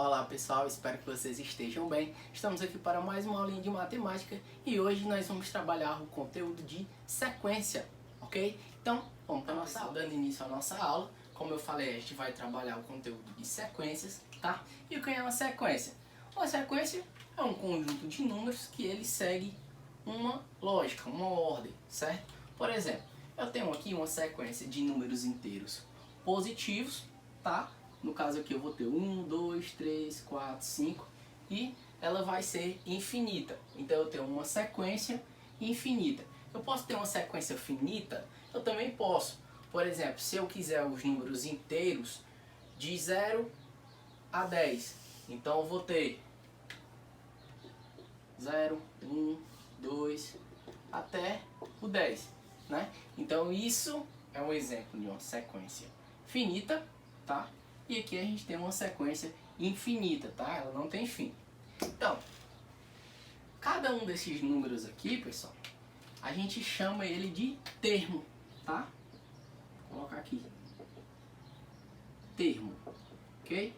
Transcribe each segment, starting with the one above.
Olá pessoal, espero que vocês estejam bem. Estamos aqui para mais uma aulinha de matemática e hoje nós vamos trabalhar o conteúdo de sequência, ok? Então, vamos para a nossa aula. Dando início à nossa aula, como eu falei, a gente vai trabalhar o conteúdo de sequências, tá? E o que é uma sequência? Uma sequência é um conjunto de números que ele segue uma lógica, uma ordem, certo? Por exemplo, eu tenho aqui uma sequência de números inteiros positivos, tá? No caso aqui eu vou ter 1, 2, 3, 4, 5 e ela vai ser infinita. Então eu tenho uma sequência infinita. Eu posso ter uma sequência finita? Eu também posso. Por exemplo, se eu quiser os números inteiros de 0 a 10, então eu vou ter 0, 1, 2 até o 10, né? Então isso é um exemplo de uma sequência finita, tá? E aqui a gente tem uma sequência infinita, tá? Ela não tem fim. Então, cada um desses números aqui, pessoal, a gente chama ele de termo, tá? Vou colocar aqui. Termo, ok?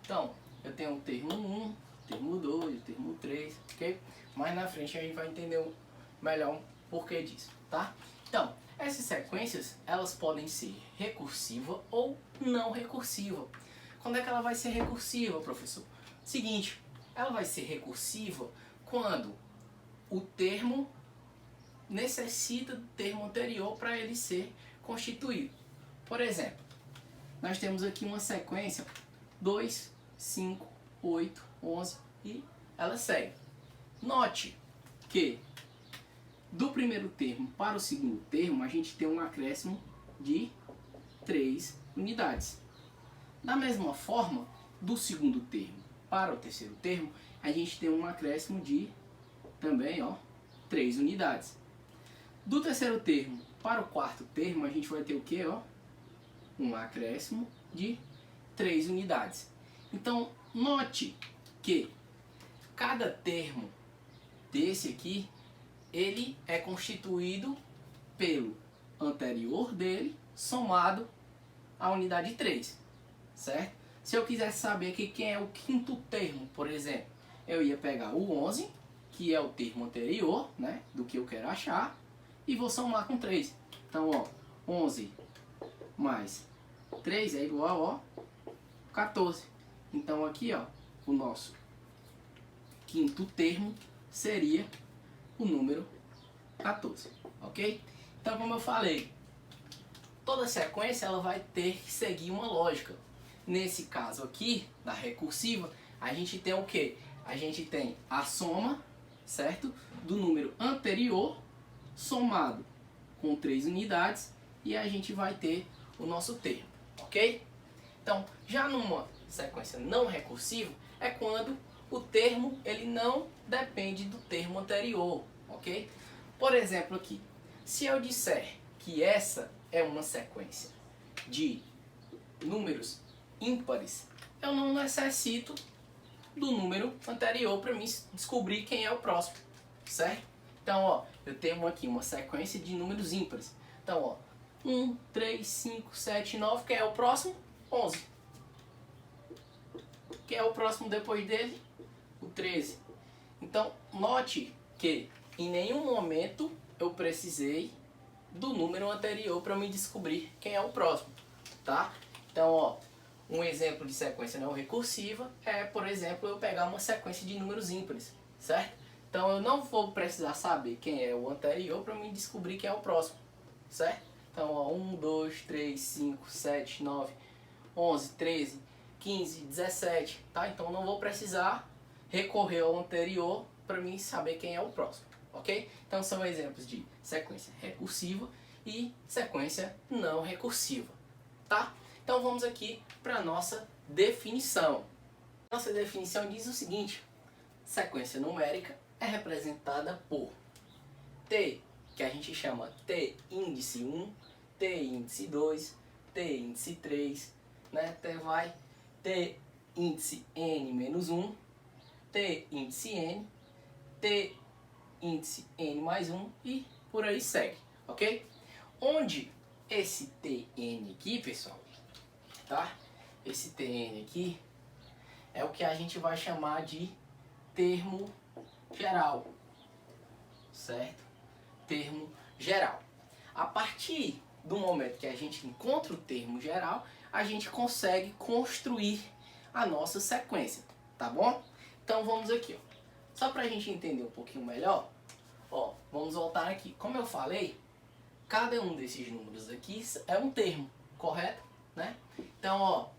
Então, eu tenho o termo 1, o termo 2, o termo 3, ok? Mais na frente a gente vai entender melhor o porquê disso, tá? Então, essas sequências, elas podem ser recursiva ou não recursiva. Quando é que ela vai ser recursiva, professor? Seguinte, ela vai ser recursiva quando o termo necessita do termo anterior para ele ser constituído. Por exemplo, nós temos aqui uma sequência 2, 5, 8, 11 e ela segue. Note que do primeiro termo para o segundo termo, a gente tem um acréscimo de 3 unidades. Da mesma forma, do segundo termo para o terceiro termo, a gente tem um acréscimo de também 3 unidades. Do terceiro termo para o quarto termo, a gente vai ter o quê? Um acréscimo de 3 unidades. Então, note que cada termo desse aqui ele é constituído pelo anterior dele somado à unidade 3, certo? Se eu quisesse saber que quem é o quinto termo, por exemplo, eu ia pegar o 11, que é o termo anterior, né, do que eu quero achar, e vou somar com 3. Então, 11 mais 3 é igual a 14. Então aqui, o nosso quinto termo seria o número 14, ok? Então, como eu falei, toda sequência ela vai ter que seguir uma lógica. Nesse caso aqui, da recursiva, a gente tem o que? A gente tem a soma, certo? Do número anterior somado com 3 unidades e a gente vai ter o nosso termo, ok? Então, já numa sequência não recursiva, é quando o termo ele não depende do termo anterior, ok? Por exemplo aqui, se eu disser que essa é uma sequência de números ímpares, eu não necessito do número anterior para mim descobrir quem é o próximo, certo? Então, eu tenho aqui uma sequência de números ímpares. Então, 1, 3, 5, 7, 9, quem é o próximo? 11. Quem é o próximo depois dele? O 13. Então, note que em nenhum momento eu precisei do número anterior para me descobrir quem é o próximo, tá? Então, um exemplo de sequência não recursiva é, por exemplo, eu pegar uma sequência de números ímpares, certo? Então, eu não vou precisar saber quem é o anterior para me descobrir quem é o próximo, certo? Então, 1, 2, 3, 5, 7, 9, 11, 13, 15, 17, tá? Então, não vou precisar recorrer ao anterior para mim saber quem é o próximo, ok? Então são exemplos de sequência recursiva e sequência não recursiva, tá? Então vamos aqui para a nossa definição. Nossa definição diz o seguinte: sequência numérica é representada por T, que a gente chama T índice 1, T índice 2, T índice 3, né? T índice n-1, T índice n, T índice n mais 1 e por aí segue, ok? Onde esse Tn aqui, pessoal, tá? esse Tn aqui é o que a gente vai chamar de termo geral, certo? Termo geral. A partir do momento que a gente encontra o termo geral, a gente consegue construir a nossa sequência, tá bom? Então vamos aqui, ó. Só para a gente entender um pouquinho melhor, ó, vamos voltar aqui. Como eu falei, cada um desses números aqui é um termo, correto? Né? Então, ó,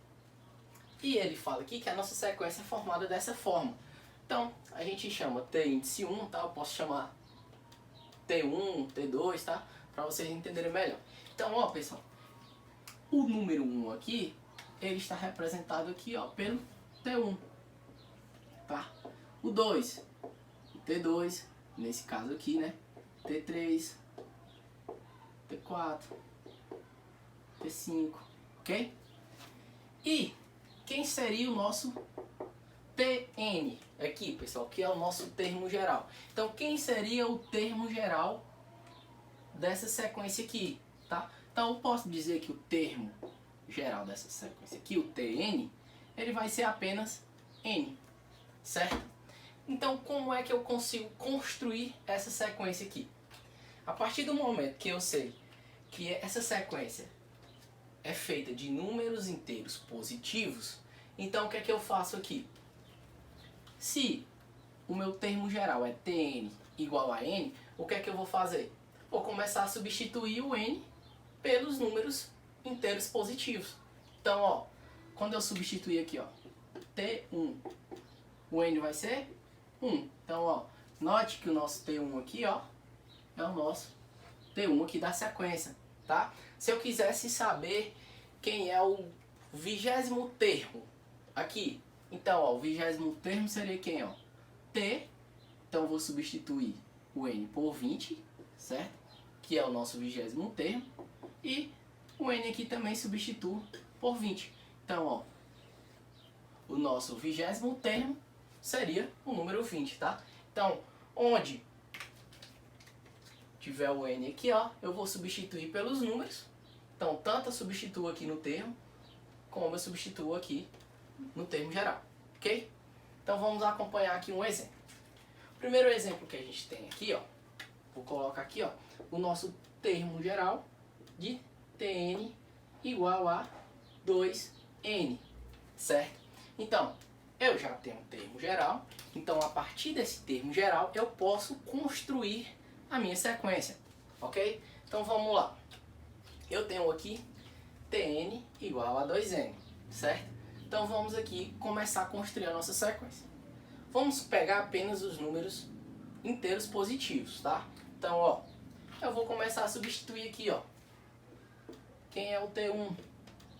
e ele fala aqui que a nossa sequência é formada dessa forma. Então, a gente chama T índice 1, tá? Eu posso chamar T1, T2, tá? Para vocês entenderem melhor. Então, ó, pessoal, o número 1 aqui, ele está representado aqui, ó, pelo T1, tá? O 2, o T2, nesse caso aqui, né? T3, T4, T5, ok? E quem seria o nosso Tn aqui, pessoal, que é o nosso termo geral? Então, quem seria o termo geral dessa sequência aqui, tá? Então, eu posso dizer que o termo geral dessa sequência aqui, o Tn, ele vai ser apenas n, certo? Então, como é que eu consigo construir essa sequência aqui? A partir do momento que eu sei que essa sequência é feita de números inteiros positivos, então o que é que eu faço aqui? Se o meu termo geral é Tn igual a n, o que é que eu vou fazer? Vou começar a substituir o n pelos números inteiros positivos. Então, ó, quando eu substituir aqui, ó, T1, o n vai ser 1. Então, ó, note que o nosso T1 aqui, ó, é o nosso T1 aqui da sequência, tá? Se eu quisesse saber quem é o 20º termo aqui, então, ó, o 20º termo seria quem, ó? T, então eu vou substituir o n por 20, certo? Que é o nosso 20º termo, e o n aqui também substituo por 20. Então, ó, o nosso 20º termo seria o número 20, tá? Então, onde tiver o n aqui, ó, eu vou substituir pelos números. Então, tanto eu substituo aqui no termo, como eu substituo aqui no termo geral, ok? Então, vamos acompanhar aqui um exemplo. O primeiro exemplo que a gente tem aqui, ó, vou colocar aqui, ó, o nosso termo geral de Tn igual a 2n, certo? Então, eu já tenho um termo geral, então a partir desse termo geral eu posso construir a minha sequência, ok? Então vamos lá. Eu tenho aqui Tn igual a 2n, certo? Então vamos aqui começar a construir a nossa sequência. Vamos pegar apenas os números inteiros positivos, tá? Então, ó, eu vou começar a substituir aqui, ó. Quem é o T1?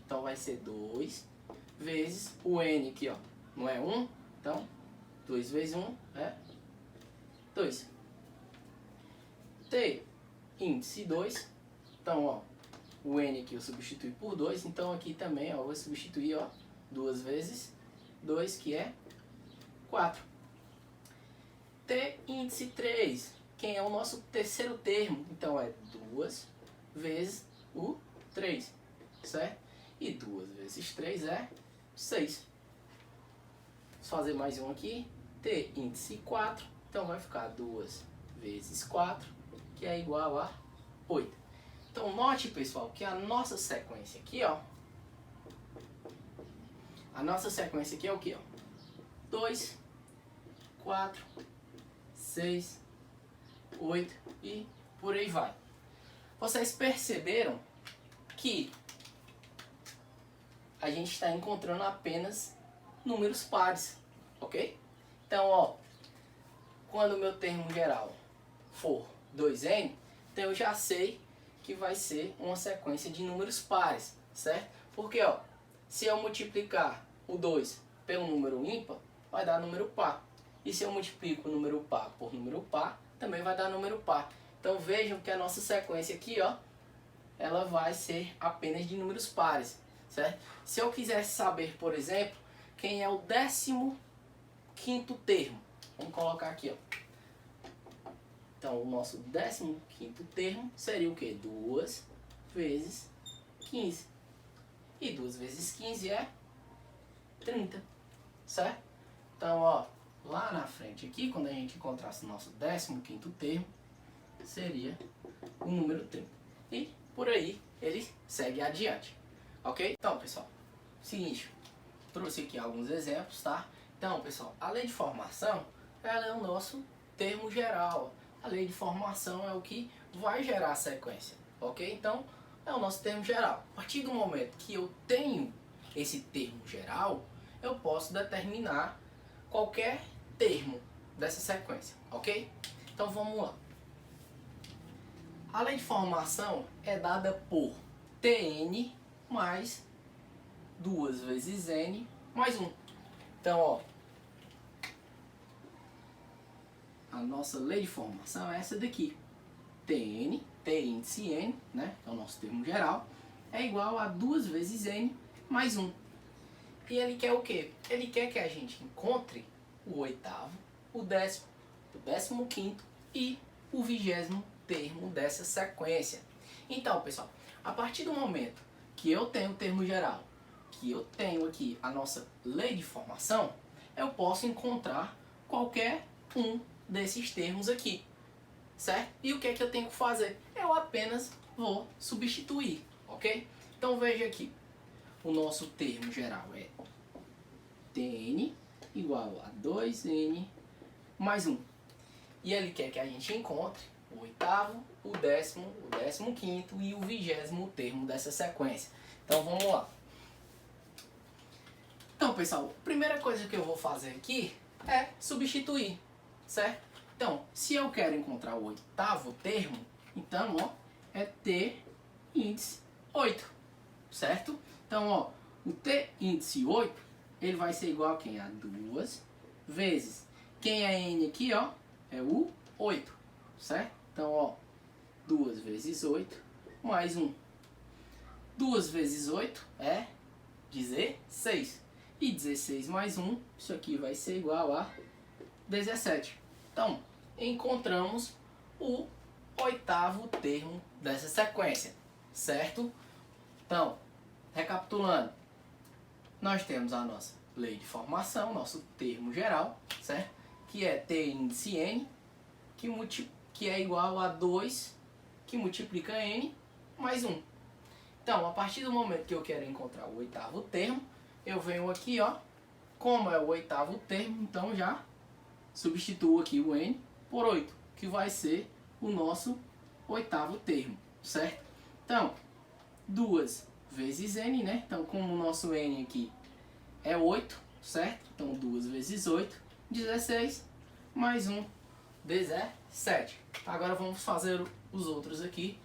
Então vai ser 2 vezes o n aqui, ó. Não é 1? Então, 2 vezes 1 é 2. T índice 2. Então, ó, o n aqui eu substitui por 2. Então, aqui também, ó, eu vou substituir, ó, 2 vezes 2, que é 4. T índice 3. Quem é o nosso terceiro termo? Então, é 2 vezes o 3, certo? E 2 vezes 3 é 6. Vamos fazer mais um aqui. T índice 4. Então, vai ficar 2 vezes 4, que é igual a 8. Então, note, pessoal, que a nossa sequência aqui, ó. A nossa sequência aqui é o que, ó? 2, 4, 6, 8 e por aí vai. Vocês perceberam que a gente está encontrando apenas números pares, ok? Então, ó, quando o meu termo geral for 2n, então eu já sei que vai ser uma sequência de números pares, certo? Porque, ó, se eu multiplicar o 2 pelo número ímpar, vai dar número par. E se eu multiplico o número par por número par, também vai dar número par. Então vejam que a nossa sequência aqui, ó, ela vai ser apenas de números pares, certo? Se eu quisesse saber, por exemplo, quem é o 15º termo, vamos colocar aqui, ó. Então o nosso 15º termo seria o que? 2 vezes 15. E 2 vezes 15 é 30, certo? Então, ó, lá na frente aqui, quando a gente encontrasse o nosso 15º termo, seria o número 30. E por aí ele segue adiante, ok? Então, pessoal, seguinte, trouxe aqui alguns exemplos, tá? Então, pessoal, a lei de formação, ela é o nosso termo geral. A lei de formação é o que vai gerar a sequência, ok? Então, é o nosso termo geral. A partir do momento que eu tenho esse termo geral, eu posso determinar qualquer termo dessa sequência, ok? Então, vamos lá. A lei de formação é dada por Tn mais 2 vezes n mais 1. Então, ó, a nossa lei de formação é essa daqui. Tn, T índice n, né, que é o nosso termo geral, é igual a 2 vezes n mais 1. E ele quer o quê? Ele quer que a gente encontre o oitavo, o décimo, o 15º e o 20º termo dessa sequência. Então, pessoal, a partir do momento que eu tenho o termo geral, que eu tenho aqui a nossa lei de formação, eu posso encontrar qualquer um desses termos aqui, certo? E o que é que eu tenho que fazer? Eu apenas vou substituir, ok? Então veja aqui, o nosso termo geral é Tn igual a 2n mais 1. E ele quer que a gente encontre o oitavo, o décimo, o 15º e o 20º termo dessa sequência. Então vamos lá. Então, pessoal, a primeira coisa que eu vou fazer aqui é substituir, certo? Então, se eu quero encontrar o oitavo termo, então, ó, é T índice 8, certo? Então, ó, o T índice 8, ele vai ser igual a quem? A 2 vezes. Quem é N aqui, ó, é o 8, certo? Então, ó, 2 vezes 8 mais 1. 2 vezes 8 é 16. E 16 mais 1, isso aqui vai ser igual a 17. Então, encontramos o oitavo termo dessa sequência, certo? Então, recapitulando, nós temos a nossa lei de formação, nosso termo geral, certo? Que é T índice n, que é igual a 2, que multiplica n, mais 1. Então, a partir do momento que eu quero encontrar o oitavo termo, eu venho aqui, ó, como é o oitavo termo, então já substituo aqui o n por 8, que vai ser o nosso oitavo termo, certo? Então, 2 vezes n, né? Então, como o nosso n aqui é 8, certo? Então, 2 vezes 8, 16, mais 1, 17. Agora vamos fazer os outros aqui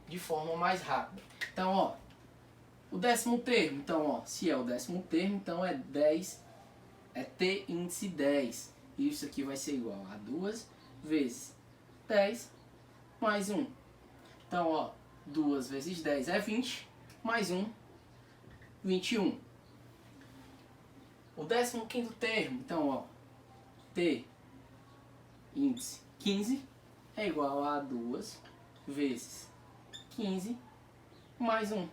de forma mais rápida. Então, ó, o décimo termo, então, ó, se é o décimo termo, então é 10, é T índice 10. E isso aqui vai ser igual a 2 vezes 10 mais 1. Então, ó, 2 vezes 10 é 20, mais 1, 21. O 15º termo, então, ó, T índice 15 é igual a 2 vezes 15 mais 1,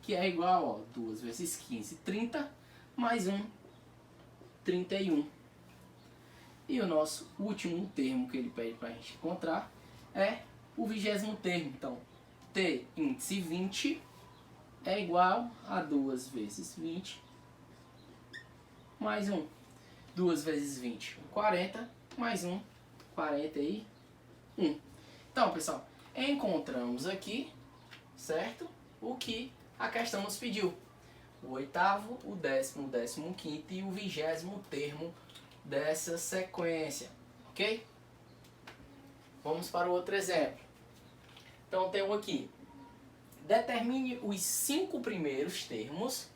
que é igual, ó, 2 vezes 15, 30, mais 1, 31. E o nosso último termo que ele pede para a gente encontrar é o 20º termo. Então, T índice 20 é igual a 2 vezes 20 mais 1. 2 vezes 20, 40, mais 1, 41. Então, pessoal, encontramos aqui, certo? O que a questão nos pediu. O oitavo, o décimo, o 15º e o 20º termo dessa sequência, ok? Vamos para o outro exemplo. Então, temos aqui. Determine os 5 primeiros termos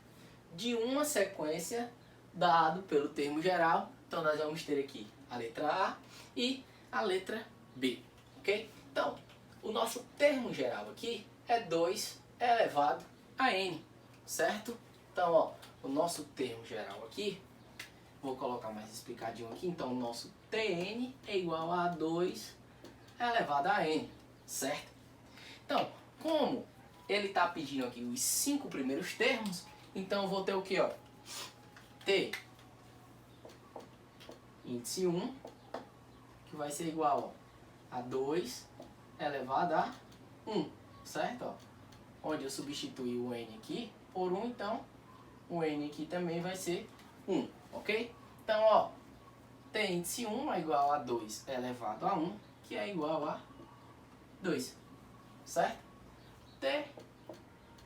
de uma sequência dado pelo termo geral. Então, nós vamos ter aqui a letra A e a letra B, ok? Então, o nosso termo geral aqui é 2 elevado a n, certo? Então, ó, o nosso termo geral aqui, vou colocar mais explicadinho aqui. Então, o nosso Tn é igual a 2 elevado a n, certo? Então, como ele está pedindo aqui os 5 primeiros termos, então eu vou ter o que, ó? ter índice 1, que vai ser igual a 2 elevado a 1, certo? Ó, onde eu substituí o n aqui por 1, então o n aqui também vai ser 1, ok? Então, ó, T índice 1 é igual a 2 elevado a 1, que é igual a 2, certo? T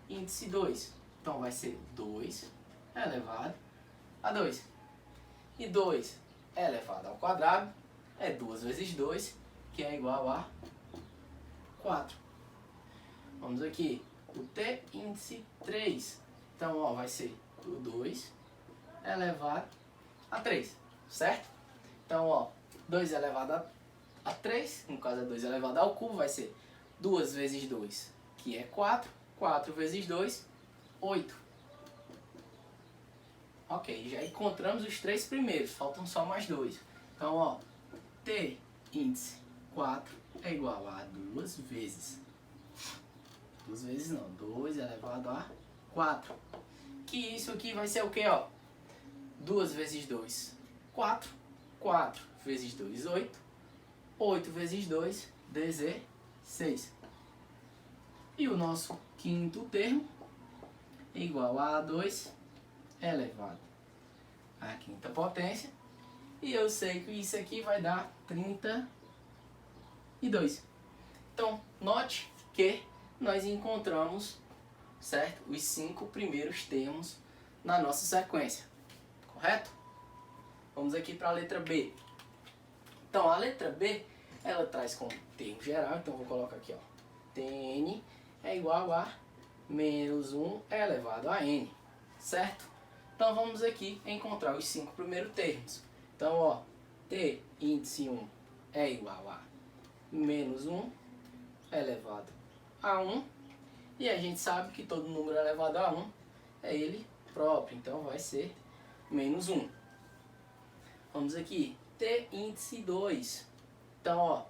índice 2, então vai ser 2 elevado a 2. E 2 elevado ao quadrado é 2 vezes 2, que é igual a 4. Vamos aqui, o T índice 3, então ó, vai ser o 2 elevado a 3, certo? Então ó, 2 elevado a 3, no caso é 2 elevado ao cubo, vai ser 2 vezes 2, que é 4, 4 vezes 2, 8. Ok, já encontramos os 3 primeiros, faltam só mais 2. Então ó, T índice 4 é igual a 2 vezes, 2 vezes não, 2 elevado a 4. Que isso aqui vai ser o que, ó? 2 vezes 2, 4. 4 vezes 2, 8. 8 vezes 2, 16. E o nosso quinto termo é igual a 2 elevado à quinta potência. E eu sei que isso aqui vai dar 32. Então, note que nós encontramos, certo, os 5 primeiros termos na nossa sequência, correto? Vamos aqui para a letra B. Então, a letra B, ela traz como termo geral, então vou colocar aqui, ó, Tn é igual a menos 1 elevado a n, certo? Então, vamos aqui encontrar os 5 primeiros termos. Então, ó, T índice 1 é igual a menos 1 elevado a 1. E a gente sabe que todo número elevado a 1 é ele próprio, então vai ser menos 1. Vamos aqui, T índice 2. Então, ó,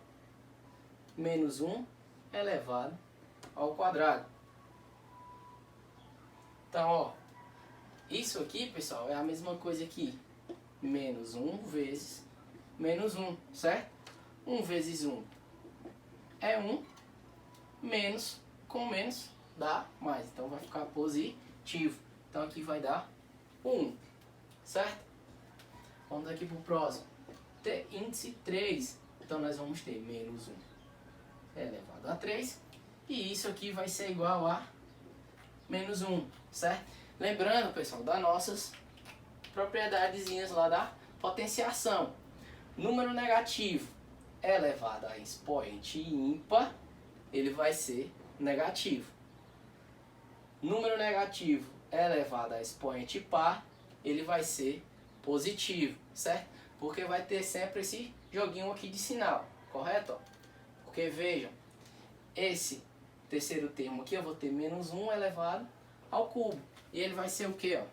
menos 1 elevado ao quadrado. Então, ó, isso aqui, pessoal, é a mesma coisa que menos 1 vezes menos 1, certo? 1 vezes 1 é 1, menos com menos dá mais, então vai ficar positivo. Então aqui vai dar 1, certo? Vamos aqui para o próximo. T índice 3, então nós vamos ter menos 1 elevado a 3, e isso aqui vai ser igual a menos 1, certo? Lembrando, pessoal, das nossas propriedadezinhas lá da potenciação. Número negativo elevado a expoente ímpar, ele vai ser negativo. Número negativo elevado a expoente par, ele vai ser positivo, certo? Porque vai ter sempre esse joguinho aqui de sinal, correto? Porque vejam, esse terceiro termo aqui eu vou ter menos 1 elevado ao cubo. E ele vai ser o que, ó?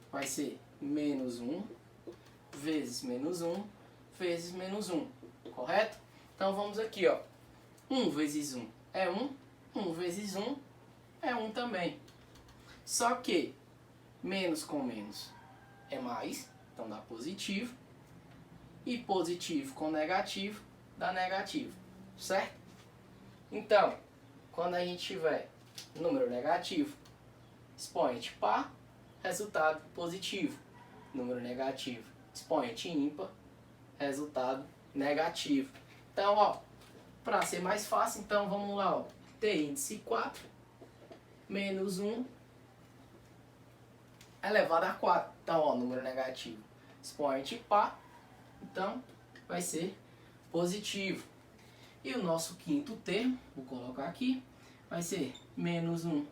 Vai ser menos 1 vezes menos 1 vezes menos 1, correto? Então vamos aqui, ó. 1 vezes 1 é 1, 1 vezes 1 é 1 também. Só que menos com menos é mais, então dá positivo. E positivo com negativo dá negativo, certo? Então, quando a gente tiver número negativo, expoente par, resultado positivo. Número negativo, expoente ímpar, resultado negativo. Então, ó, para ser mais fácil, então vamos lá, ó. T índice 4 menos 1 elevado a 4. Então, ó, número negativo, expoente par, então vai ser positivo. E o nosso quinto termo, vou colocar aqui, vai ser menos 1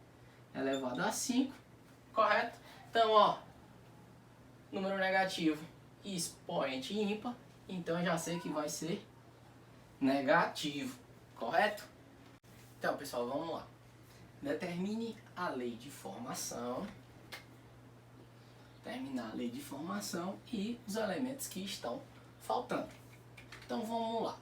elevado a 5, correto? Então, ó, número negativo e expoente ímpar, então eu já sei que vai ser negativo, correto? Então, pessoal, vamos lá. Determine a lei de formação. Terminar a lei de formação e os elementos que estão faltando. Então, vamos lá.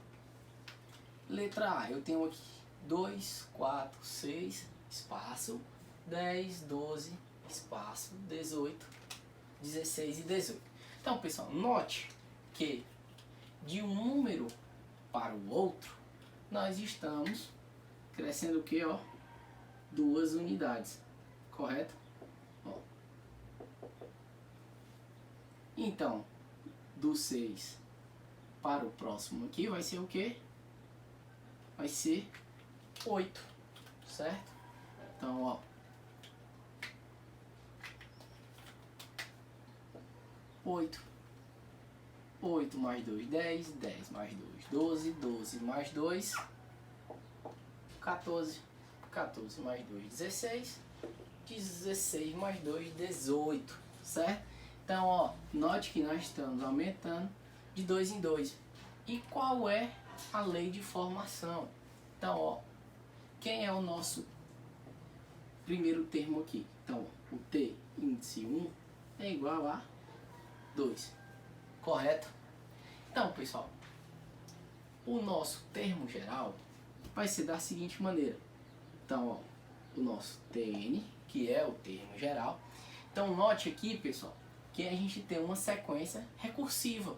Letra A, eu tenho aqui 2, 4, 6, espaço, 10, 12, espaço, 18, 16 e 18. Então, pessoal, note que de um número para o outro, nós estamos crescendo o que, ó? 2 unidades, correto? Ó. Então, do 6 para o próximo aqui vai ser o que? Vai ser 8, certo? Então, ó, 8 mais 2, 10, 10 mais 2, 12, 12 mais 2, 14, 14 mais 2, 16, 16 mais 2, 18, certo? Então, ó, note que nós estamos aumentando de 2 em 2. E qual é a lei de formação? Então, ó, quem é o nosso primeiro termo aqui? Então, o t índice 1 é igual a 2, correto? Então, pessoal, o nosso termo geral vai ser da seguinte maneira. Então, ó, o nosso Tn, que é o termo geral. Então, note aqui, pessoal, que a gente tem uma sequência recursiva.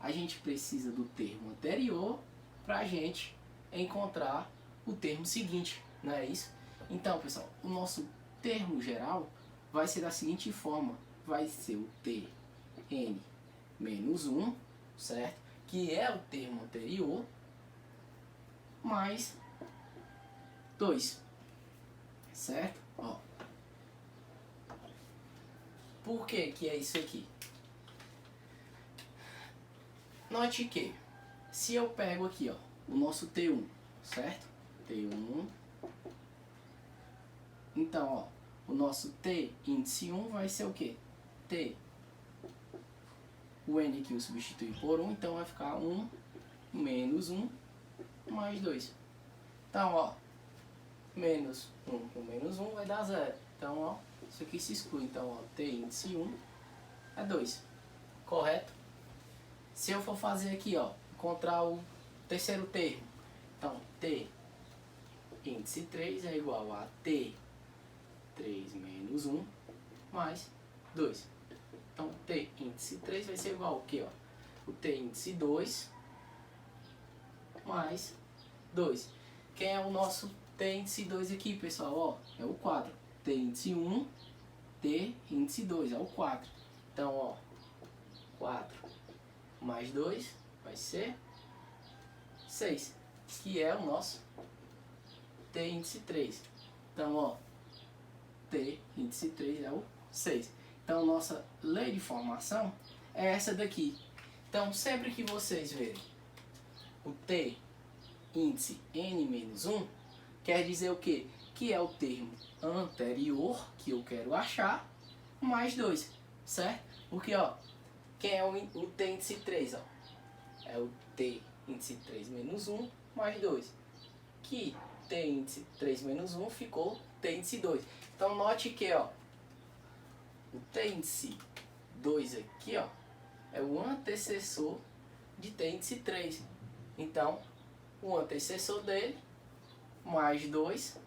A gente precisa do termo anterior para a gente encontrar o termo seguinte, não é isso? Então, pessoal, o nosso termo geral vai ser da seguinte forma. Vai ser o Tn menos 1, certo? Que é o termo anterior, mais 2, certo? Ó. Por que que é isso aqui? Note que, se eu pego aqui, ó, o nosso T1, certo? T1. Então, ó, o nosso T índice 1 vai ser o quê? T. O N aqui eu substitui por 1, então vai ficar 1 menos 1 mais 2. Então, ó, menos 1 com menos 1 vai dar 0. Então, ó, isso aqui se exclui. Então, ó, T índice 1 é 2. Correto? Se eu for fazer aqui, ó, encontrar o terceiro termo. Então, T índice 3 é igual a T 3 menos 1 mais 2. Então, T índice 3 vai ser igual ao que, ó? O T índice 2 mais 2. Quem é o nosso T índice 2 aqui, pessoal? Ó, é o 4. T índice 1, T índice 2, é o 4. Então, ó, 4 mais 2 vai ser 6, que é o nosso T índice 3. Então, ó, T índice 3 é o 6. Então, nossa lei de formação é essa daqui. Então, sempre que vocês verem o T índice n-1, quer dizer o quê? Que é o termo anterior que eu quero achar, mais 2, certo? Porque, ó, quem é o T índice 3, ó? É o T índice 3 menos 1 mais 2. Que T índice 3 menos 1 ficou T índice 2. Então, note que, ó, o T índice 2 aqui, ó, é o antecessor de T índice 3. Então, o antecessor dele, mais 2,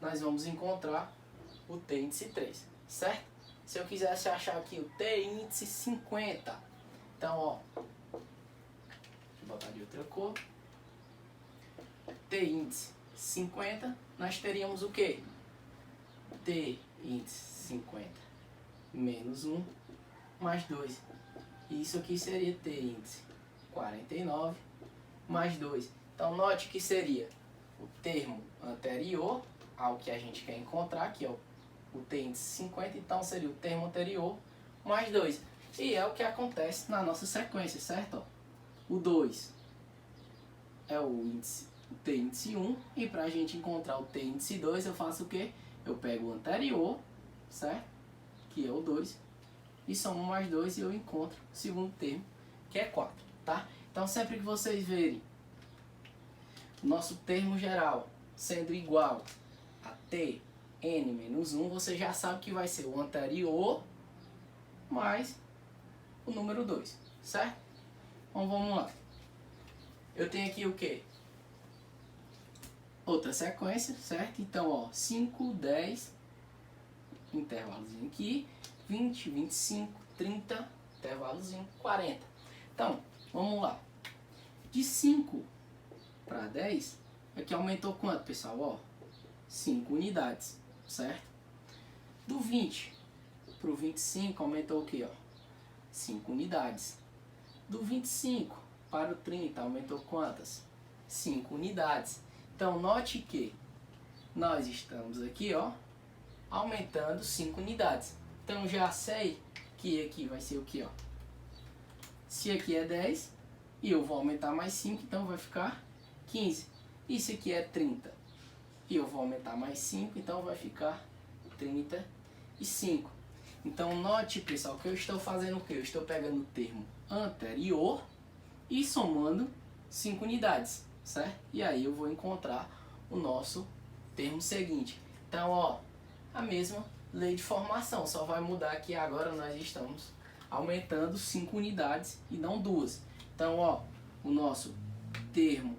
nós vamos encontrar o T índice 3, certo? Se eu quisesse achar aqui o T índice 50, então, ó, vou botar de outra cor. T índice 50, nós teríamos o quê? T índice 50 menos 1 mais 2. E isso aqui seria T índice 49 mais 2. Então, note que seria o termo anterior ao que a gente quer encontrar, que é o T índice 50, então seria o termo anterior mais 2. E é o que acontece na nossa sequência, certo? Ó, o 2 é o T índice 1, e para a gente encontrar o T índice 2, eu faço o quê? Eu pego o anterior, certo? Que é o 2, e somo mais 2 e eu encontro o segundo termo, que é 4, tá? Então, sempre que vocês verem nosso termo geral sendo igual a T n menos 1, você já sabe que vai ser o anterior mais o número 2, certo? Então, vamos lá. Eu tenho aqui o quê? Outra sequência, certo? Então, ó, 5, 10, intervalozinho aqui, 20, 25, 30, intervalozinho, 40. Então, vamos lá. De 5 para 10, aqui aumentou quanto, pessoal? Ó, 5 unidades, certo? Do 20 para o 25, aumentou o que? 5 unidades. Do 25 para o 30, aumentou quantas? 5 unidades. Então, note que nós estamos aqui, ó, aumentando 5 unidades. Então, já sei que aqui vai ser o que, ó? Se aqui é 10 e eu vou aumentar mais 5, então vai ficar 15. E se aqui é 30 e eu vou aumentar mais 5, então vai ficar 35. Então, note, pessoal, que eu estou fazendo o quê? Eu estou pegando o termo anterior e somando 5 unidades, certo? E aí eu vou encontrar o nosso termo seguinte. Então, ó, a mesma lei de formação, só vai mudar que agora nós estamos aumentando 5 unidades e não 2. Então, ó, o nosso termo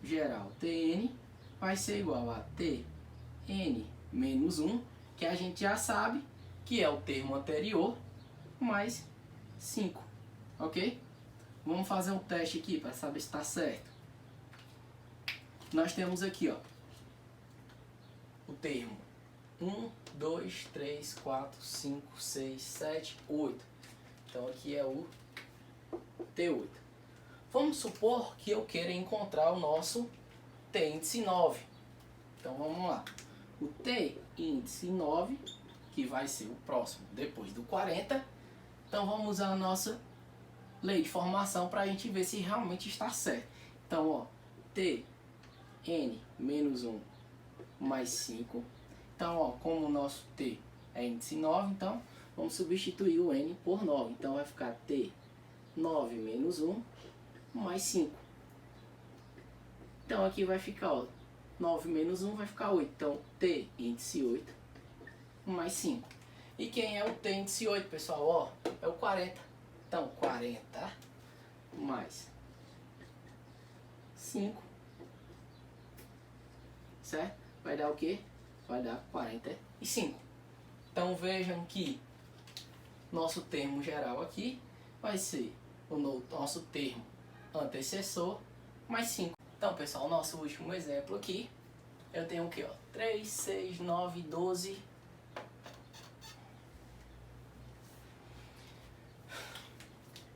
geral Tn vai ser igual a Tn menos 1, que a gente já sabe que é o termo anterior, mais 5, ok? Vamos fazer um teste aqui para saber se está certo. Nós temos aqui, ó, o termo 1, 2, 3, 4, 5, 6, 7, 8. Então aqui é o T8. Vamos supor que eu queira encontrar o nosso T índice 9. Então vamos lá. O T índice 9, que vai ser o próximo depois do 40. Então vamos usar a nossa lei de formação para a gente ver se realmente está certo. Então, ó, Tn menos 1 mais 5. Então, ó, como o nosso T é índice 9, então vamos substituir o N por 9. Então vai ficar T9 menos 1 mais 5. Então aqui vai ficar, ó, 9 menos 1 vai ficar 8. Então T índice 8 mais 5. E quem é o T índice 8, pessoal? Ó, é o 40. Então 40 mais 5, certo? Vai dar o quê? Vai dar 45. Então vejam que nosso termo geral aqui vai ser o nosso termo antecessor mais 5. Então, pessoal, nosso último exemplo aqui, eu tenho o que? 3, 6, 9, 12.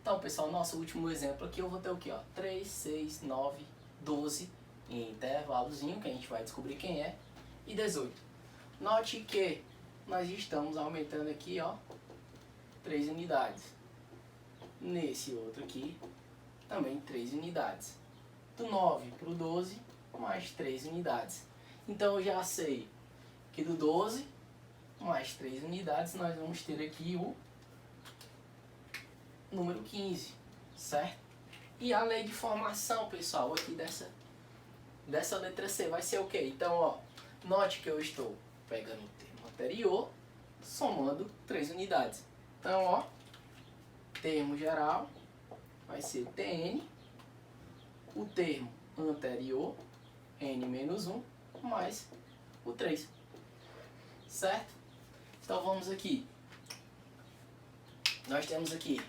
Então, pessoal, nosso último exemplo aqui, eu vou ter o que? 3, 6, 9, 12 em intervalozinho, que a gente vai descobrir quem é, e 18. Note que nós estamos aumentando aqui, ó, 3 unidades. Nesse outro aqui, também 3 unidades. Do 9 para o 12, mais 3 unidades. Então eu já sei que do 12, mais 3 unidades, nós vamos ter aqui o número 15, certo? E a lei de formação, pessoal, aqui dessa letra C vai ser o quê? Então, ó, note que eu estou pegando o termo anterior, somando 3 unidades. Então, ó, termo geral vai ser Tn, o termo anterior, n menos 1, mais o 3, certo? Então vamos aqui. Nós temos aqui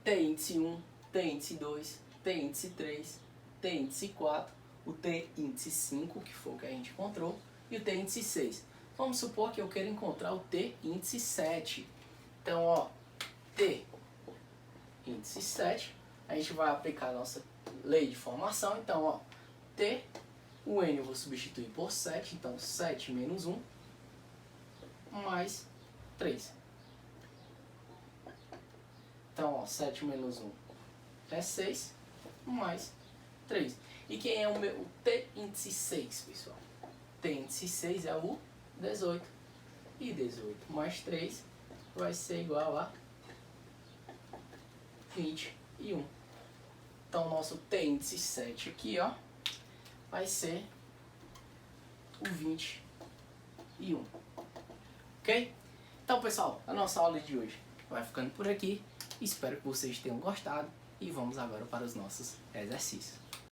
T índice 1, T índice 2, T índice 3, T índice 4, o T índice 5, que foi o que a gente encontrou, e o T índice 6. Vamos supor que eu quero encontrar o T índice 7. Então, ó, T índice 7, a gente vai aplicar a nossa lei de formação. Então, ó, T, o N eu vou substituir por 7, então 7 menos 1, mais 3. Então, ó, 7 menos 1 é 6, mais 3. E quem é o T índice 6, pessoal? T índice 6 é o 18. E 18 mais 3 vai ser igual a 21. Então, o nosso T índice 7 aqui, ó, vai ser o 21. Ok? Então, pessoal, a nossa aula de hoje vai ficando por aqui. Espero que vocês tenham gostado e vamos agora para os nossos exercícios.